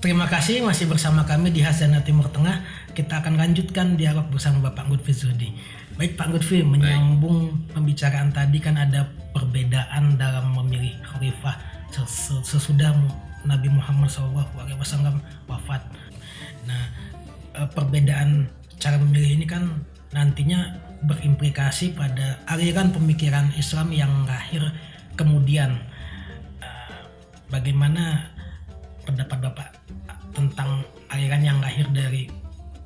Terima kasih masih bersama kami di Hasanah Timur Tengah. Kita akan lanjutkan dialog bersama Bapak Lutfi Zudi. Baik Pak Lutfi, menyambung pembicaraan tadi kan ada perbedaan dalam memilih khalifah sesudah Nabi Muhammad SAW wafat. Nah, perbedaan cara memilih ini kan nantinya berimplikasi pada aliran pemikiran Islam yang lahir kemudian. Bagaimana pendapat Bapak tentang aliran yang lahir dari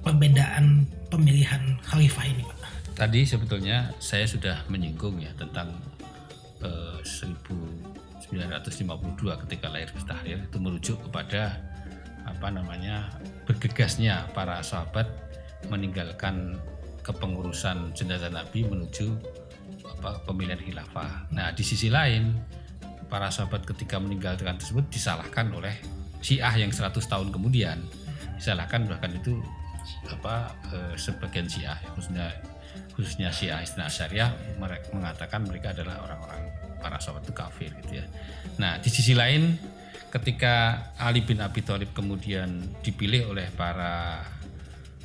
perbedaan pemilihan khalifah ini, Pak? Tadi sebetulnya saya sudah menyinggung ya tentang 1952 ketika lahir Hizbut Tahrir itu merujuk kepada bergegasnya para sahabat meninggalkan kepengurusan jenazah Nabi menuju pemilihan khilafah. Nah, di sisi lain para sahabat ketika meninggalkan tersebut disalahkan oleh Syiah yang 100 tahun kemudian, disalahkan bahkan itu sebagian Syiah khususnya Syiah Isna Asyariyah mengatakan mereka adalah orang-orang para sahabat itu kafir gitu ya. Nah, di sisi lain ketika Ali bin Abi Thalib kemudian dipilih oleh para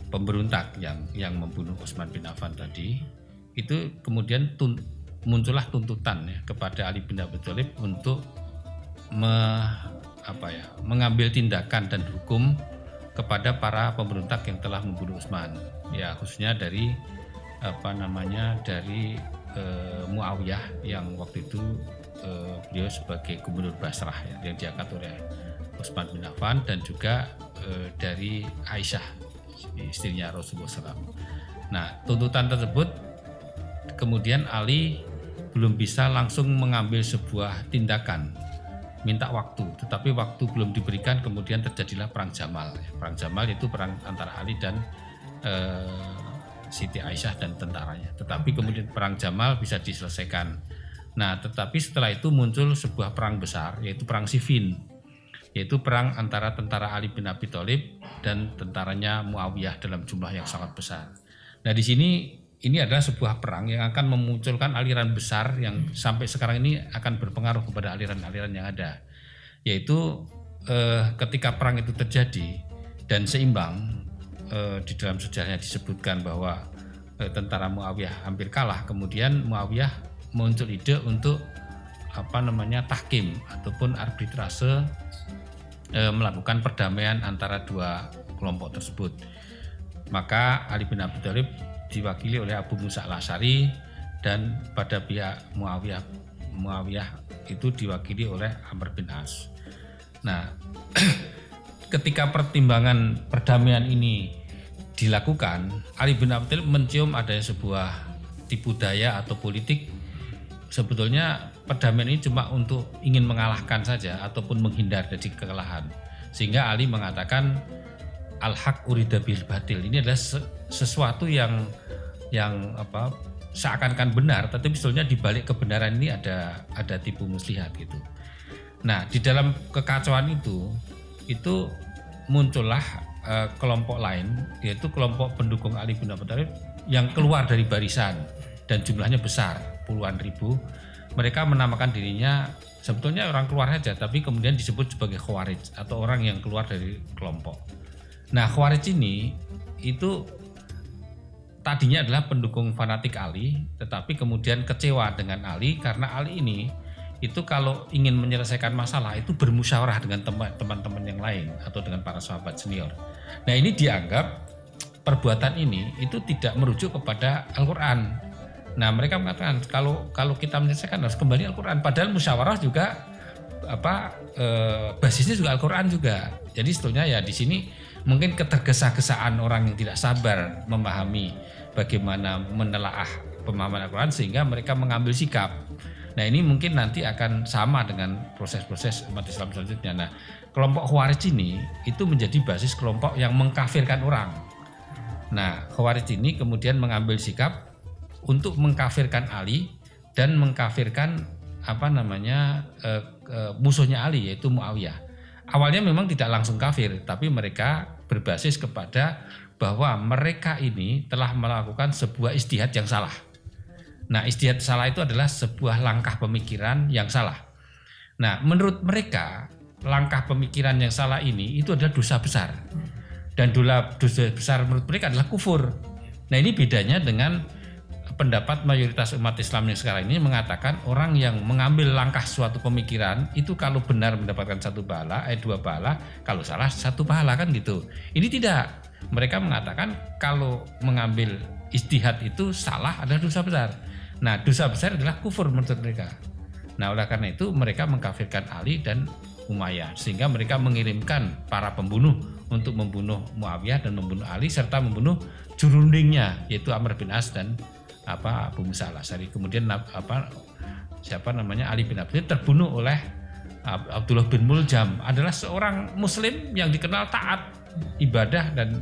pemberontak yang membunuh Utsman bin Affan tadi, itu kemudian muncullah tuntutan ya kepada Ali bin Abi Thalib untuk mengambil tindakan dan hukum kepada para pemberontak yang telah membunuh Utsman, ya khususnya dari Muawiyah yang waktu itu beliau sebagai gubernur Basrah ya, yang diangkat oleh Utsman bin Affan, dan juga dari Aisyah istrinya Rasulullah SAW. Nah, tuntutan tersebut kemudian Ali belum bisa langsung mengambil sebuah tindakan, minta waktu, tetapi waktu belum diberikan, kemudian terjadilah perang Jamal. Perang Jamal itu perang antara Ali dan Siti Aisyah dan tentaranya. Tetapi kemudian perang Jamal bisa diselesaikan. Nah, tetapi setelah itu muncul sebuah perang besar, yaitu perang Siffin, yaitu perang antara tentara Ali bin Abi Thalib dan tentaranya Muawiyah dalam jumlah yang sangat besar. Nah, di sini ini adalah sebuah perang yang akan memunculkan aliran besar yang sampai sekarang ini akan berpengaruh kepada aliran-aliran yang ada, yaitu ketika perang itu terjadi dan seimbang, di dalam sejarahnya disebutkan bahwa tentara Muawiyah hampir kalah, kemudian Muawiyah muncul ide untuk tahkim ataupun arbitrase, melakukan perdamaian antara dua kelompok tersebut. Maka Ali bin Abi Thalib diwakili oleh Abu Musa al-Asy'ari, dan pada pihak Muawiyah itu diwakili oleh Amr bin As. Nah, ketika pertimbangan perdamaian ini dilakukan, Ali bin Abi Thalib mencium adanya sebuah tipu daya atau politik. Sebetulnya perdamaian ini cuma untuk ingin mengalahkan saja ataupun menghindar dari kekalahan, sehingga Ali mengatakan al-haq urida bil batil. Ini adalah sesuatu yang seakan-akan benar, tapi sebetulnya di balik kebenaran ini ada tipu muslihat gitu. Nah, di dalam kekacauan itu muncullah kelompok lain, yaitu kelompok pendukung Ali bin Abi Thalib yang keluar dari barisan dan jumlahnya besar, puluhan ribu. Mereka menamakan dirinya sebetulnya orang keluar saja, tapi kemudian disebut sebagai Khawarij atau orang yang keluar dari kelompok. Nah, Khawarij ini itu tadinya adalah pendukung fanatik Ali, tetapi kemudian kecewa dengan Ali karena Ali ini itu kalau ingin menyelesaikan masalah itu bermusyawarah dengan teman-teman yang lain atau dengan para sahabat senior. Nah, ini dianggap perbuatan ini itu tidak merujuk kepada Al-Quran. Nah, mereka mengatakan kalau kita menyelesaikan harus kembali Al-Quran, padahal musyawarah juga basisnya juga Al-Quran juga. Jadi sebetulnya ya di sini mungkin ketergesa-gesaan orang yang tidak sabar memahami bagaimana menelaah pemahaman Al-Quran sehingga mereka mengambil sikap. Nah, ini mungkin nanti akan sama dengan proses-proses umat Islam selanjutnya. Nah, kelompok Khawarij ini itu menjadi basis kelompok yang mengkafirkan orang. Nah, Khawarij ini kemudian mengambil sikap untuk mengkafirkan Ali dan mengkafirkan musuhnya Ali, yaitu Muawiyah. Awalnya memang tidak langsung kafir, tapi mereka berbasis kepada bahwa mereka ini telah melakukan sebuah ijtihad yang salah. Nah, ijtihad salah itu adalah sebuah langkah pemikiran yang salah. Nah, menurut mereka langkah pemikiran yang salah ini itu adalah dosa besar. Dan dosa besar menurut mereka adalah kufur. Nah, ini bedanya dengan pendapat mayoritas umat Islam yang sekarang ini mengatakan orang yang mengambil langkah suatu pemikiran itu kalau benar mendapatkan 1 pahala, 2 pahala, kalau salah 1 pahala, kan gitu. Ini tidak. Mereka mengatakan kalau mengambil ijtihad itu salah adalah dosa besar. Nah, dosa besar adalah kufur menurut mereka. Nah, oleh karena itu mereka mengkafirkan Ali dan Umayyah, sehingga mereka mengirimkan para pembunuh untuk membunuh Muawiyah dan membunuh Ali serta membunuh jurundingnya yaitu Amr bin As dan Abu Musa al-Asy'ari. Kemudian Ali bin Abi Thalib terbunuh oleh Abdullah bin Muljam, adalah seorang muslim yang dikenal taat ibadah dan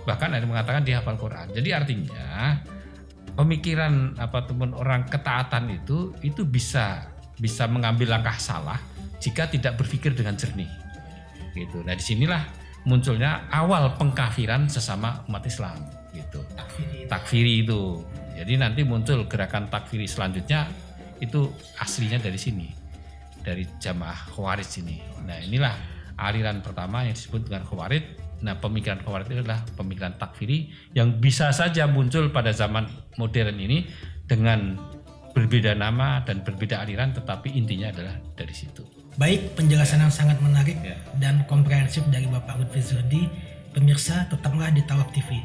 bahkan ada yang mengatakan dia hafal Quran. Jadi artinya pemikiran teman orang ketaatan itu bisa mengambil langkah salah jika tidak berpikir dengan jernih. Gitu. Nah, disinilah munculnya awal pengkafiran sesama umat Islam. Gitu. Takfiri itu. Jadi nanti muncul gerakan takfiri selanjutnya itu aslinya dari sini, dari jamaah Khawarij ini. Nah, inilah aliran pertama yang disebut dengan Khawarij. Nah, pemikiran Khawarij itu adalah pemikiran takfiri yang bisa saja muncul pada zaman modern ini dengan berbeda nama dan berbeda aliran, tetapi intinya adalah dari situ. Baik, penjelasan yang sangat menarik dan komprehensif dari Bapak Lutfi Zuhdi. Pemirsa, tetaplah di Tawaf TV.